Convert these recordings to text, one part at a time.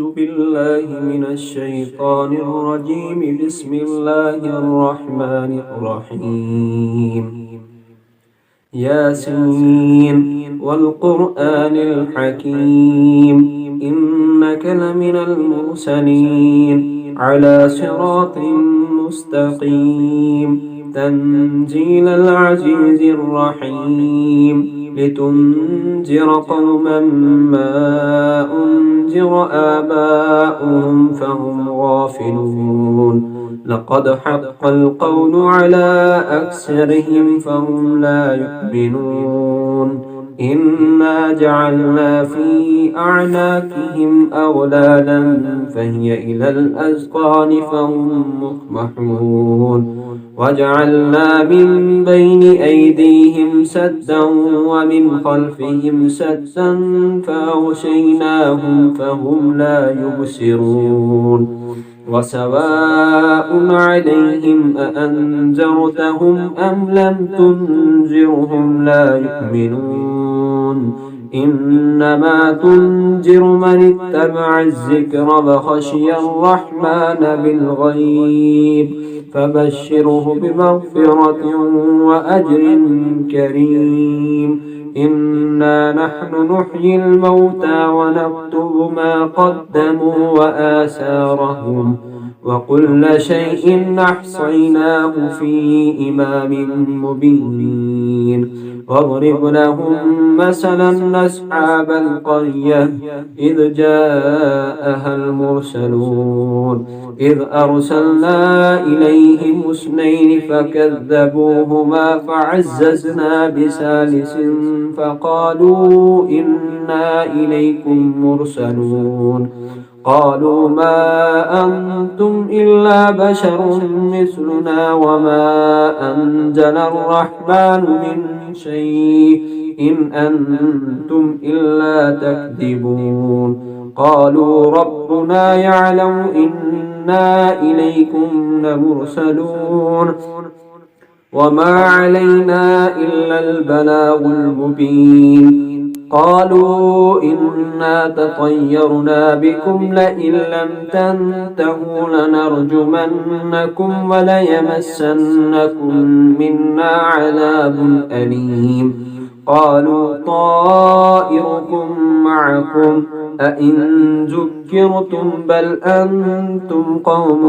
بالله من الشيطان الرجيم. بسم الله الرحمن الرحيم. ياسين والقرآن الحكيم إنك لمن المرسلين على صراط مستقيم تنزيل العزيز الرحيم لتنذر قوما ما أنذر آباؤهم فهم غافلون. لقد حق القول على أكثرهم فهم لا يؤمنون. إنا جعلنا في أعناقهم أغلالا فهي إلى الأذقان فهم مقمحون. وجعلنا من بين أيديهم سدا ومن خلفهم سدا فأغشيناهم فهم لا يبصرون. وسواء عليهم أأنذرتهم أم لم تنذرهم لا يؤمنون. إنما تنذر من اتبع الذكر وخشي الرحمن بالغيب فبشره بمغفرة وأجر كريم. إنا نحن نحيي الموتى ونكتب ما قدموا وآثارهم وكل شيء أحصيناه في إمام مبين. واضرب لهم مثلا أصحاب القرية إذ جاءها المرسلون إذ أرسلنا إليهم اثنين فكذبوهما فعززنا بثالث فقالوا إنا إليكم مرسلون. قالوا ما أنتم إلا بشر مثلنا وما أنزل الرحمن من شيء إن أنتم إلا تكذبون. قالوا ربنا يعلم إنا إليكم لمرسلون وما علينا إلا البلاغ المبين. قالوا إنا تطيرنا بكم لئن لم تنتهوا لنرجمنكم وليمسنكم منا عذاب أليم. قالوا طائركم معكم أئن ذكرتم بل أنتم قوم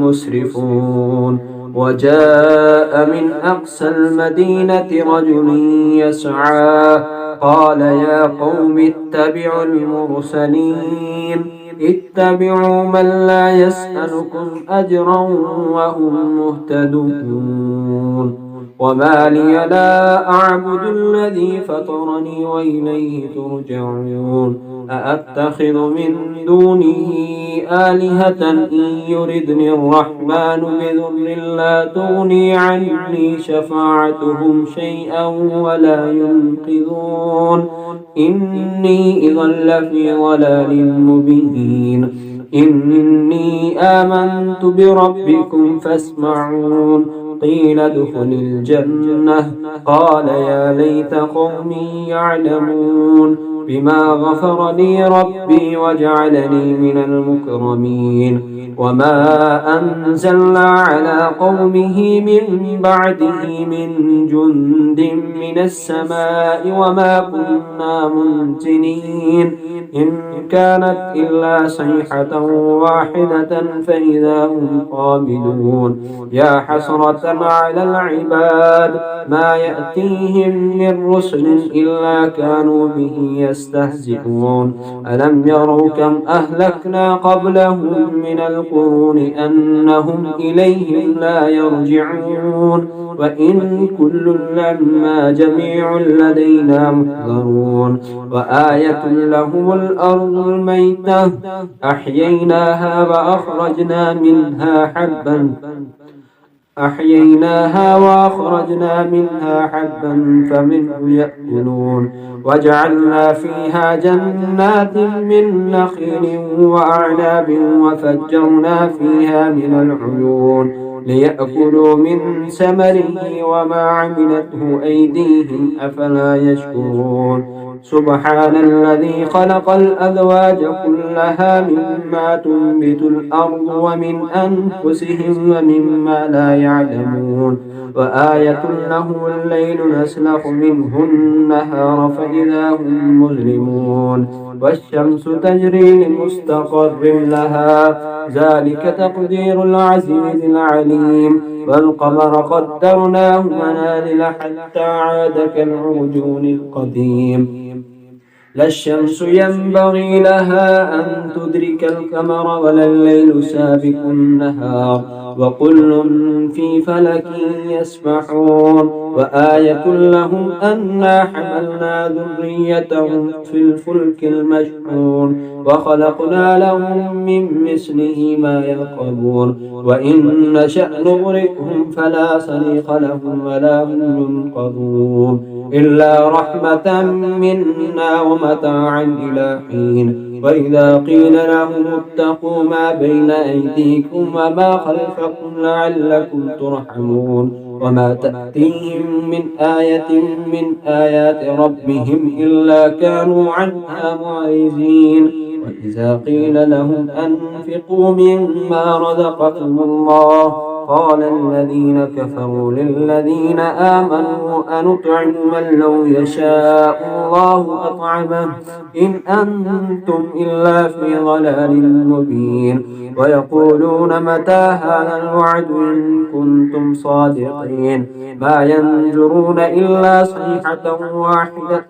مسرفون. وجاء من أقصى المدينة رجل يسعى قال يا قوم اتبعوا المرسلين اتبعوا من لا يسألكم أجرا وهم مهتدون. وما لي لا أعبد الذي فطرني وإليه ترجعون. أأتخذ من دونه آلهة إن يردني الرحمن بضر لا تغني عني شفاعتهم شيئا ولا ينقذون. إني إذا لفي ضلال مبين. إني آمنت بربكم فاسمعون. قيل ادخل الجنة قال يا ليت قومي يعلمون بما غفر لي ربي وجعلني من المكرمين. وما أنزلنا على قومه من بعده من جند من السماء وما كنا منزلين إن كانت إلا صيحة واحدة فإذا هم خامدون. يا حسرة على العباد ما يأتيهم من رسل إلا كانوا به يستهزئون. ألم يروا كم أهلكنا قبلهم من القرون أنهم إليهم لا يرجعون. وإن كل لما جميع لدينا محضرون. وآية لهم الأرض الميتة أحييناها وأخرجنا منها حبا فمنه يأكلون. وجعلنا فيها جنات من نخيل وأعناب وفجرنا فيها من العيون ليأكلوا من ثمره وما عملته أيديهم أفلا يشكرون. سبحان الذي خلق الأزواج كلها مما تنبت الأرض ومن أنفسهم ومما لا يعلمون وآية له الليل نسلخ منه النهار فإذا هم مظلمون والشمس تجري لمستقر لها ذلك تقدير العزيز العليم والقمر قدرناه منازل حتى عاد كالعرجون القديم لا الشمس ينبغي لها أن تدرك القمر ولا الليل سابق النهار وكل في فلك يسبحون وآية لهم أنا حملنا ذريتهم في الفلك المشحون وخلقنا لهم من مثله ما يركبون وإن نشأ نغرقهم فلا صريخ لهم ولا هم ينقذون إلا رحمة منا ومتاعا إلى حين وإذا قيل لهم اتقوا ما بين أيديكم وما خلفكم لعلكم ترحمون وما تأتيهم من آية من آيات ربهم إلا كانوا عنها معرضين وإذا قيل لهم أنفقوا مما رزقكم الله قال الذين كفروا للذين آمنوا أنطعم من لو يشاء الله أطعمه إن أنتم إلا في ضلال مبين ويقولون متى هذا الوعد إن كنتم صادقين ما ينظرون إلا صيحة واحدة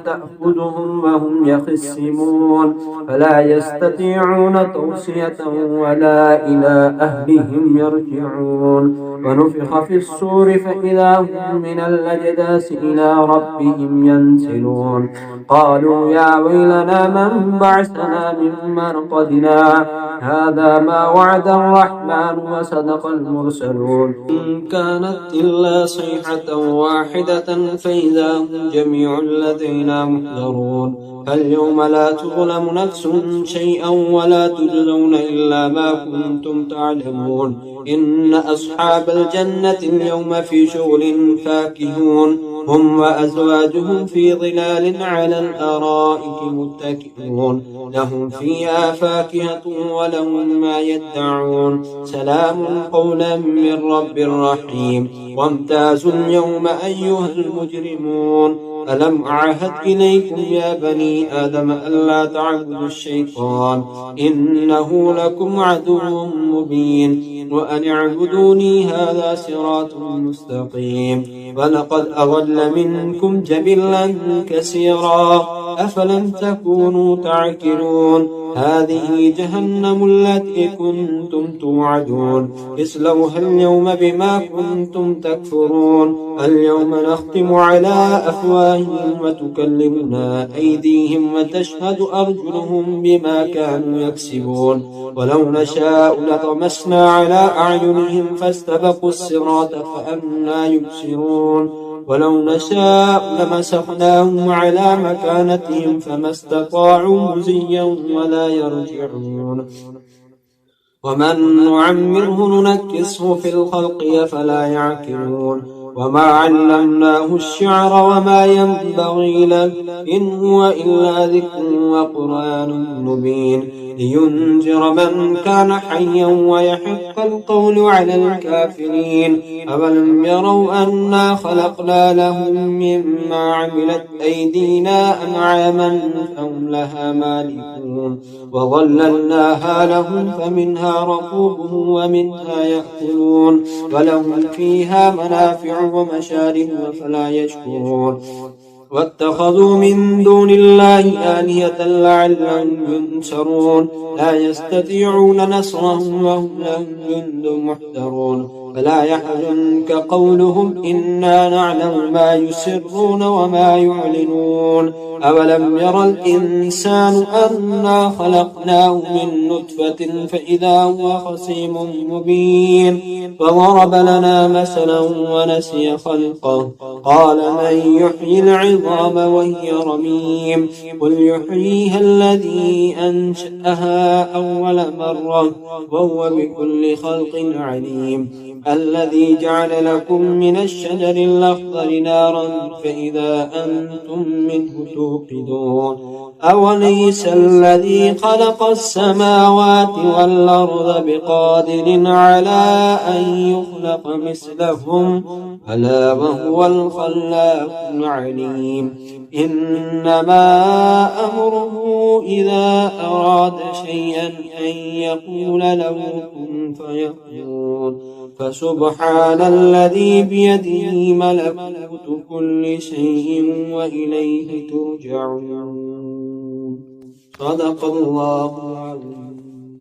تأخذهم وهم يخصمون فلا يستطيعون توصية ولا إلى أهلهم يرجعون ونفخ في الصور فإذا هم من الأجداث إلى ربهم ينسلون قالوا يا ويلنا من بعثنا من مرقدنا هذا ما وعد الرحمن وصدق المرسلون إن كانت إلا صيحة واحدة فإذا هم جميع لدينا محضرون فاليوم لا تظلم نفس شيئا ولا تجزون إلا ما كنتم تعلمون إن أصحاب الجنة اليوم في شغل فاكهون هم وأزواجهم في ظلال على الأرائك متكئون لهم فيها فاكهة ولهم ما يدعون سلام قولا من رب رحيم وامتازوا اليوم أيها المجرمون ألم أعهد إليكم يا بني آدم ألا تعبدوا الشيطان إنه لكم عدو مبين وأن اعبدوني هذا صراط مستقيم ولقد أضل منكم جبلا كثيرا أفلم تكونوا تعقلون هذه جهنم التي كنتم توعدون اصلوها اليوم بما كنتم تكفرون اليوم نختم على أفواههم وتكلمنا أيديهم وتشهد أرجلهم بما كانوا يكسبون ولو نشاء لطمسنا على أعينهم فاستبقوا الصراط فأنى يبصرون ولو نشاء لمسخناهم على مكانتهم فما استطاعوا مزيا ولا يرجعون ومن نعمره ننكسه في الخلق فلا يعقلون وما علمناه الشعر وما ينبغي له إن هو إلا ذكر وقرآن مبين لينذر من كان حيا ويحق القول على الكافرين أولم يروا أنا خلقنا لهم مما عملت أيدينا أنعاما فهم لها مالكون وظللناها لهم فمنها ركوبهم ومنها يأكلون ولهم فيها منافع ومشارب فلا يشكرون واتخذوا من دون الله آلهة لعلهم ينصرون لا يستطيعون نصرهم وهم لهم جند محضرون فلا يحزنك قولهم إنا نعلم ما يسرون وما يعلنون أولم يرى الإنسان أنا خلقناه من نطفة فإذا هو خصيم مبين وضرب لنا مثلا ونسي خلقه قال من يحيي العظام وهي رميم قل يحييها الذي أنشأها أول مرة وهو بكل خلق عليم الذي جعل لكم من الشجر الأخضر نارا فإذا أنتم منه توقدون أوليس الذي خلق السماوات والأرض بقادر على أن يخلق مثلهم ألا وهو الخلاق العليم إنما أمره إذا أراد شيئا أن يقول له كن فيكون فسبحان الذي بيده ملكوت كل شيء وإليه ترجعون صدق الله العظيم.